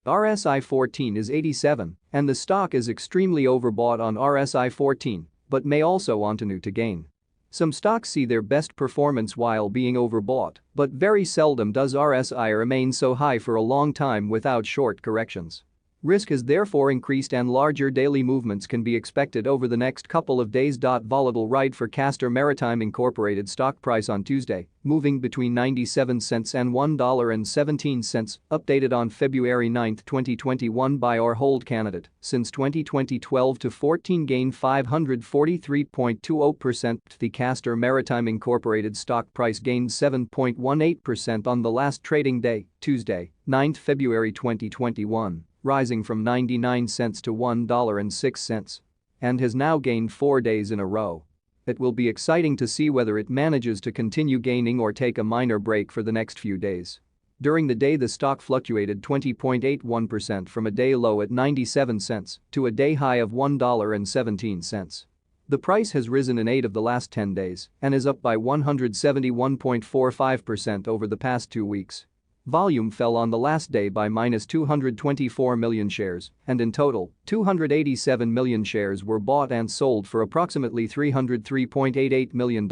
RSI 14 is 87, and the stock is extremely overbought on RSI 14, but may also continue to gain. Some stocks see their best performance while being overbought, but very seldom does RSI remain so high for a long time without short corrections. Risk has therefore increased and larger daily movements can be expected over the next couple of days. Volatile ride for Castor Maritime Inc stock price on Tuesday, moving between 97 cents and $1.17, updated on February 9, 2021 buy or hold candidate. Since 2020 12 to 14 gain 543.20%. The Castor Maritime Inc stock price gained 7.18% on the last trading day, Tuesday, 9 February 2021. Rising from 99 cents to $1.06, and has now gained 4 days in a row. It will be exciting to see whether it manages to continue gaining or take a minor break for the next few days. During the day, the stock fluctuated 20.81% from a day low at 97 cents to a day high of $1.17. The price has risen in 8 of the last 10 days and is up by 171.45% over the past 2 weeks. Volume fell on the last day by -224 million shares, and in total, 287 million shares were bought and sold for approximately $303.88 million.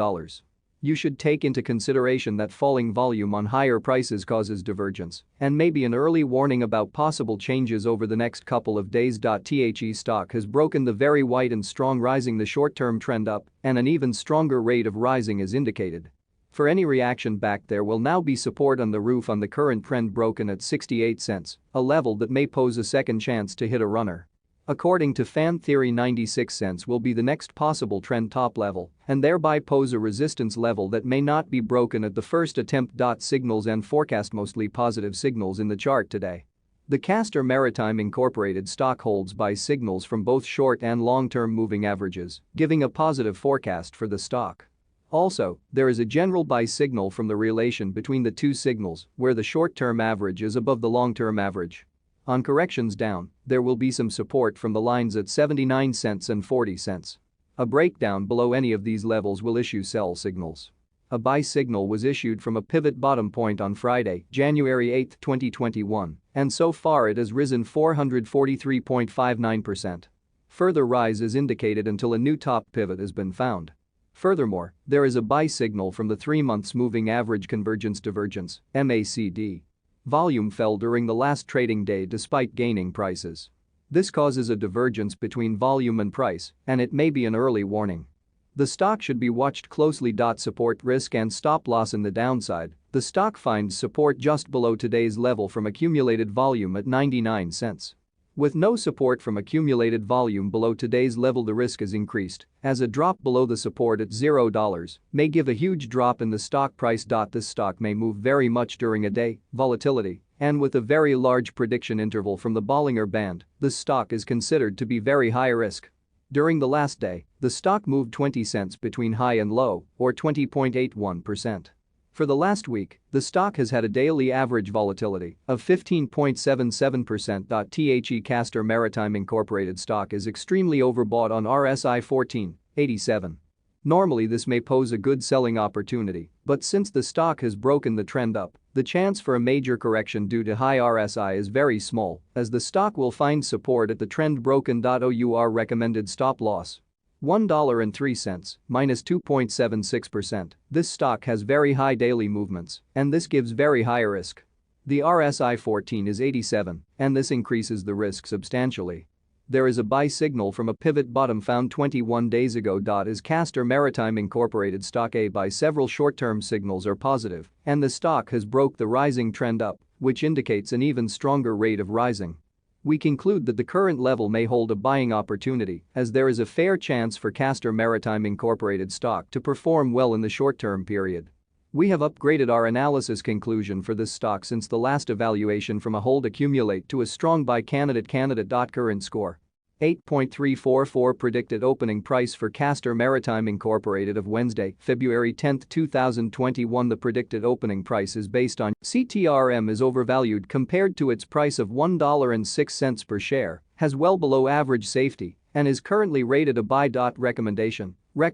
You should take into consideration that falling volume on higher prices causes divergence and may be an early warning about possible changes over the next couple of days. The stock has broken the very wide and strong rising the short-term trend up, and an even stronger rate of rising is indicated. For any reaction back, there will now be support on the roof on the current trend broken at 68 cents, a level that may pose a second chance to hit a runner. According to fan theory, 96 cents will be the next possible trend top level and thereby pose a resistance level that may not be broken at the first attempt. Signals and forecast mostly positive signals in the chart today. The Castor Maritime Inc stock holds buy signals from both short and long-term moving averages, giving a positive forecast for the stock. Also, there is a general buy signal from the relation between the two signals, where the short-term average is above the long-term average. On corrections down, there will be some support from the lines at 79 cents and 40 cents. A breakdown below any of these levels will issue sell signals. A buy signal was issued from a pivot bottom point on Friday, January 8, 2021, and so far it has risen 443.59%. Further rise is indicated until a new top pivot has been found. Furthermore, there is a buy signal from the 3 months moving average convergence divergence, MACD. Volume fell during the last trading day despite gaining prices. This causes a divergence between volume and price, and it may be an early warning. The stock should be watched closely. Support, risk and stop loss in the downside. The stock finds support just below today's level from accumulated volume at 99 cents. With no support from accumulated volume below today's level, the risk is increased, as a drop below the support at $0 may give a huge drop in the stock price. This stock may move very much during a day, volatility, and with a very large prediction interval from the Bollinger Band, the stock is considered to be very high risk. During the last day, the stock moved 20 cents between high and low, or 20.81%. For the last week, the stock has had a daily average volatility of 15.77%. The Castor Maritime Inc stock is extremely overbought on RSI 14, 87. Normally this may pose a good selling opportunity, but since the stock has broken the trend up, the chance for a major correction due to high RSI is very small, as the stock will find support at the trend broken. Our recommended stop loss: $1.03, minus 2.76%. This stock has very high daily movements, and this gives very high risk. The RSI 14 is 87, and this increases the risk substantially. There is a buy signal from a pivot bottom found 21 days ago. Is Castor Maritime Inc stock A buy? Several short-term signals are positive, and the stock has broke the rising trend up, which indicates an even stronger rate of rising. We conclude that the current level may hold a buying opportunity, as there is a fair chance for Castor Maritime Inc stock to perform well in the short-term period. We have upgraded our analysis conclusion for this stock since the last evaluation from a hold accumulate to a strong buy candidate. Current score: 8.344. Predicted opening price for Castor Maritime Inc of Wednesday, February 10, 2021. The predicted opening price is based on CTRM is overvalued compared to its price of $1.06 per share, has well below average safety, and is currently rated a buy. Recommendation: Rec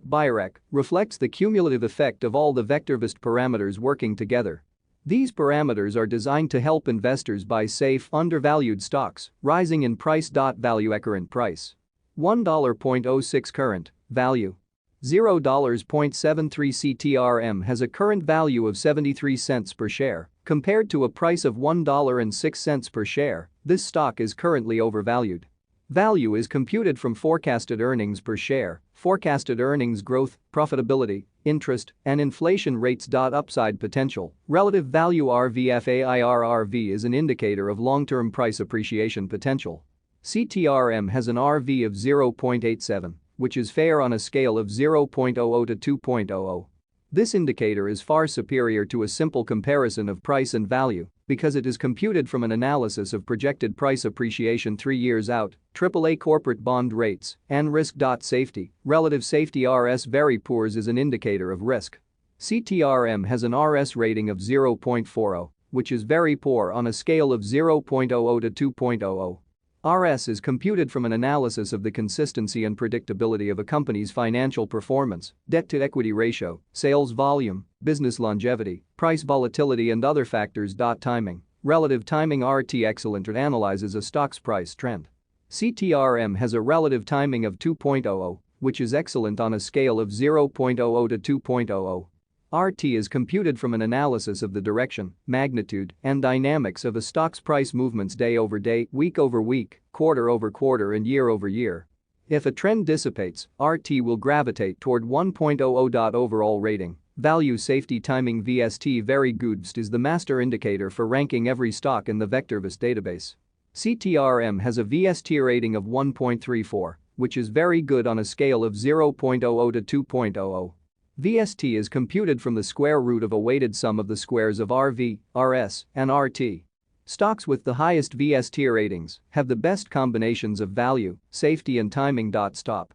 reflects the cumulative effect of all the vector-based parameters working together. These parameters are designed to help investors buy safe, undervalued stocks, rising in price. Value at current price. $1.06 current value. $0.73 CTRM has a current value of 73 cents per share. Compared to a price of $1.06 per share, this stock is currently overvalued. Value is computed from forecasted earnings per share, forecasted earnings growth, profitability, interest, and inflation rates. Upside potential. Relative value RVFAIRRV is an indicator of long-term price appreciation potential. CTRM has an RV of 0.87, which is fair on a scale of 0.00 to 2.00. This indicator is far superior to a simple comparison of price and value because it is computed from an analysis of projected price appreciation 3 years out, AAA corporate bond rates, and risk. Safety. Relative safety RS very poor is an indicator of risk. CTRM has an RS rating of 0.40, which is very poor on a scale of 0.00 to 2.00. RS is computed from an analysis of the consistency and predictability of a company's financial performance, debt-to-equity ratio, sales volume, business longevity, price volatility and other factors. Timing. Relative timing RT excellent or analyzes a stock's price trend. CTRM has a relative timing of 2.00, which is excellent on a scale of 0.00 to 2.00. RT is computed from an analysis of the direction, magnitude, and dynamics of a stock's price movements day over day, week over week, quarter over quarter and year over year. If a trend dissipates, RT will gravitate toward 1.00. Overall rating. Value safety timing VST very good is the master indicator for ranking every stock in the VectorVest database. CTRM has a VST rating of 1.34, which is very good on a scale of 0.00 to 2.00. VST is computed from the square root of a weighted sum of the squares of RV, RS, and RT. Stocks with the highest VST ratings have the best combinations of value, safety and timing. Stop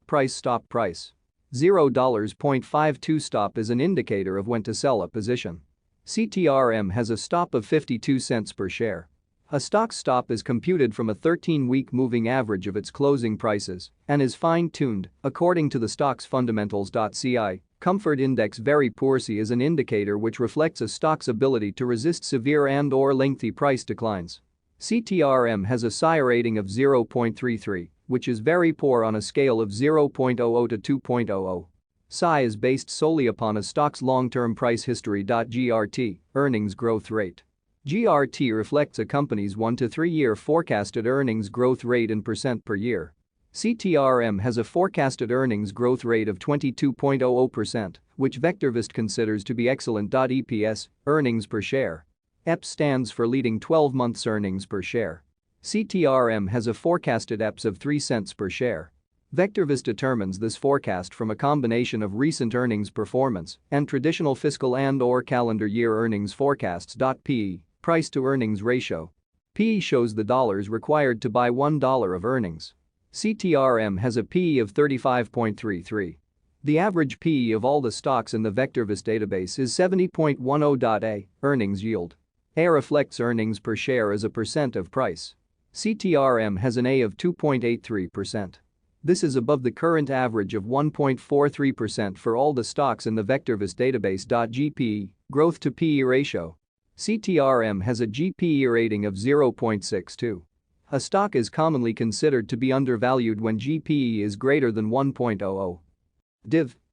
price 0.52 stop is an indicator of when to sell a position. CTRM has a stop of 52 cents per share. A stock's stop is computed from a 13-week moving average of its closing prices and is fine-tuned according to the stock's fundamentals. CI Comfort Index very poor C is an indicator which reflects a stock's ability to resist severe and/or lengthy price declines. CTRM has a SI rating of 0.33, which is very poor on a scale of 0.00 to 2.00. SI is based solely upon a stock's long-term price history. GRT Earnings growth rate. GRT reflects a company's 1 to 3 year forecasted earnings growth rate in percent per year. CTRM has a forecasted earnings growth rate of 22.00%, which VectorVest considers to be excellent. EPS, earnings per share. EPS stands for leading 12 months earnings per share. CTRM has a forecasted EPS of 3 cents per share. VectorVest determines this forecast from a combination of recent earnings performance and traditional fiscal and/or calendar year earnings forecasts. PE, price to earnings ratio. PE shows the dollars required to buy $1 of earnings. CTRM has a PE of 35.33. The average PE of all the stocks in the VectorVest database is 70.10. A, earnings yield. A reflects earnings per share as a percent of price. CTRM has an A of 2.83%. This is above the current average of 1.43% for all the stocks in the VectorVest database. GPE, growth to PE ratio. CTRM has a GPE rating of 0.62. A stock is commonly considered to be undervalued when GPE is greater than 1.00.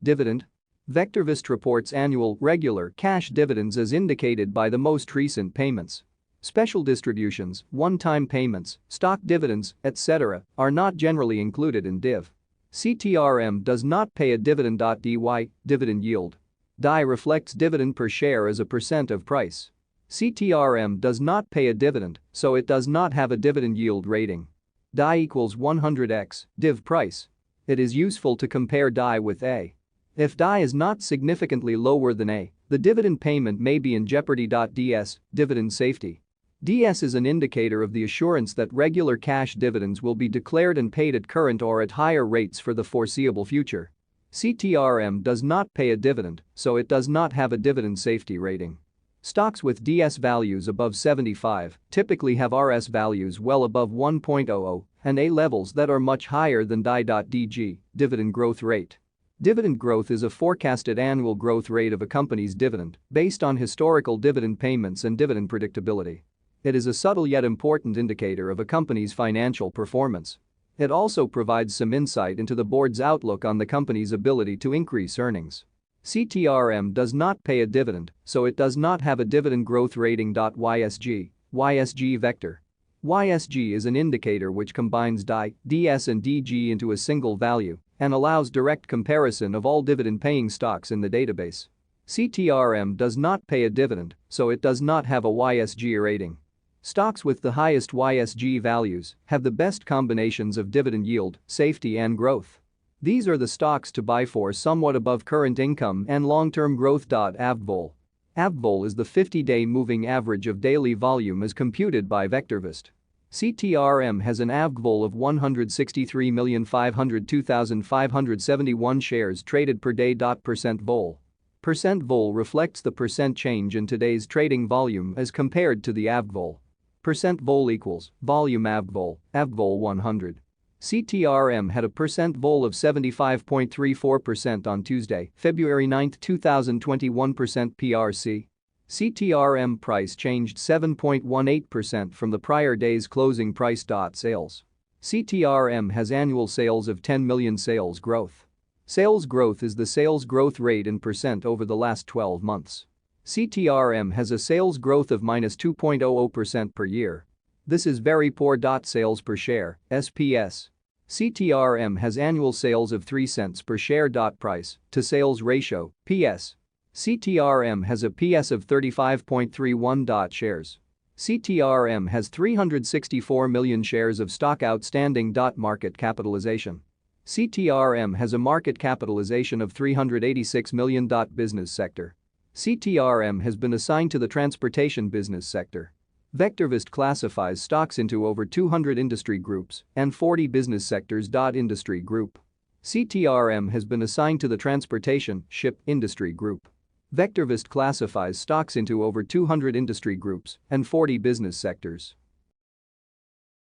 Dividend. VectorVest reports annual, regular, cash dividends as indicated by the most recent payments. Special distributions, one-time payments, stock dividends, etc., are not generally included in div. CTRM does not pay a dividend. DY, dividend yield. DI reflects dividend per share as a percent of price. CTRM does not pay a dividend, so it does not have a dividend yield rating. DI equals 100x, div price. It is useful to compare DI with A. If DI is not significantly lower than A, the dividend payment may be in jeopardy. DS, dividend safety. DS is an indicator of the assurance that regular cash dividends will be declared and paid at current or at higher rates for the foreseeable future. CTRM does not pay a dividend, so it does not have a dividend safety rating. Stocks with DS values above 75 typically have RS values well above 1.00 and A levels that are much higher than DI. DG, dividend growth rate. Dividend growth is a forecasted annual growth rate of a company's dividend based on historical dividend payments and dividend predictability. It is a subtle yet important indicator of a company's financial performance. It also provides some insight into the board's outlook on the company's ability to increase earnings. CTRM does not pay a dividend, so it does not have a dividend growth rating. YSG vector. YSG is an indicator which combines DI, DS and DG into a single value and allows direct comparison of all dividend-paying stocks in the database. CTRM does not pay a dividend, so it does not have a YSG rating. Stocks with the highest YSG values have the best combinations of dividend yield, safety and growth. These are the stocks to buy for somewhat above current income and long-term growth. AVVOL. AVVOL is the 50-day moving average of daily volume as computed by VectorVest. CTRM has an AVVOL of 163,502,571 shares traded per day. Percent vol. Percent vol reflects the percent change in today's trading volume as compared to the AVVOL. Percent vol equals volume AVVOL, AVVOL 100. CTRM had a percent vol of 75.34% on Tuesday, February 9, 2021. PRC. CTRM price changed 7.18% from the prior day's closing price. Sales. CTRM has annual sales of 10 million. Sales growth. Sales growth is the sales growth rate in percent over the last 12 months. CTRM has a sales growth of -2.00% per year. This is very poor. Sales per share, SPS. CTRM has annual sales of 3 cents per share. Price to sales ratio, PS. CTRM has a PS of 35.31. Shares. CTRM has 364 million shares of stock outstanding. Market capitalization. CTRM has a market capitalization of 386 million. Business sector. CTRM has been assigned to the transportation business sector. VectorVest classifies stocks into over 200 industry groups and 40 business sectors. Industry group. CTRM has been assigned to the transportation ship industry group. VectorVest classifies stocks into over 200 industry groups and 40 business sectors.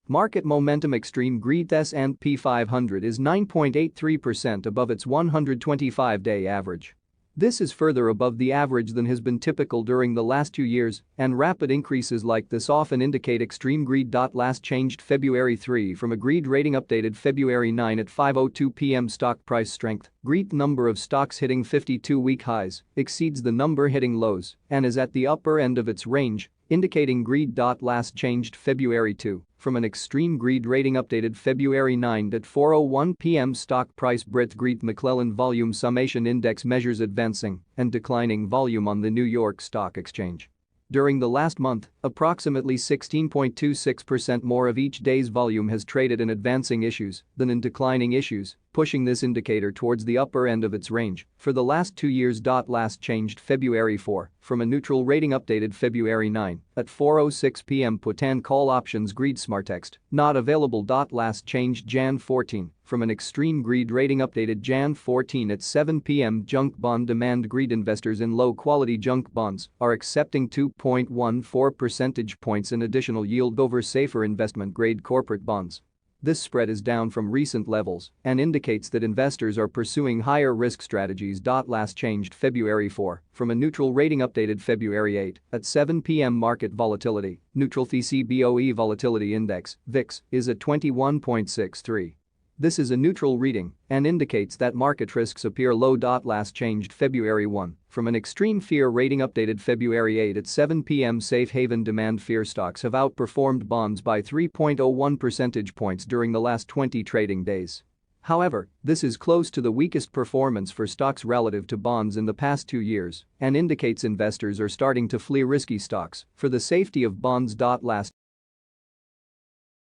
Market momentum. Extreme greed. S&P 500 is 9.83% above its 125-day average. This is further above the average than has been typical during the last 2 years, and rapid increases like this often indicate extreme greed. Last changed February 3 from a greed rating updated February 9 at 5:02 p.m. Stock price strength. Greed number of stocks hitting 52-week highs exceeds the number hitting lows and is at the upper end of its range, indicating greed. Last changed February 2 from an extreme greed rating updated February 9 at 4:01 p.m. Stock price Brith Greed McClellan Volume Summation Index measures advancing and declining volume on the New York Stock Exchange. During the last month, approximately 16.26% more of each day's volume has traded in advancing issues than in declining issues, pushing this indicator towards the upper end of its range for the last 2 years. Last changed February 4 from a neutral rating updated February 9 at 4:06 p.m. Put and call options greed SmartText not available. Last changed Jan 14 from an extreme greed rating updated Jan 14 at 7 p.m. Junk bond demand. Greed investors in low-quality junk bonds are accepting 2.14 percentage points in additional yield over safer investment-grade corporate bonds. This spread is down from recent levels and indicates that investors are pursuing higher risk strategies. Last changed February 4 from a neutral rating updated February 8 at 7 p.m. Market volatility. Neutral TCBOE volatility index (VIX) is at 21.63. This is a neutral reading and indicates that market risks appear low. Last changed February 1 from an extreme fear rating updated February 8 at 7 p.m. Safe haven demand. Fear stocks have outperformed bonds by 3.01 percentage points during the last 20 trading days. However, this is close to the weakest performance for stocks relative to bonds in the past 2 years and indicates investors are starting to flee risky stocks for the safety of bonds. Last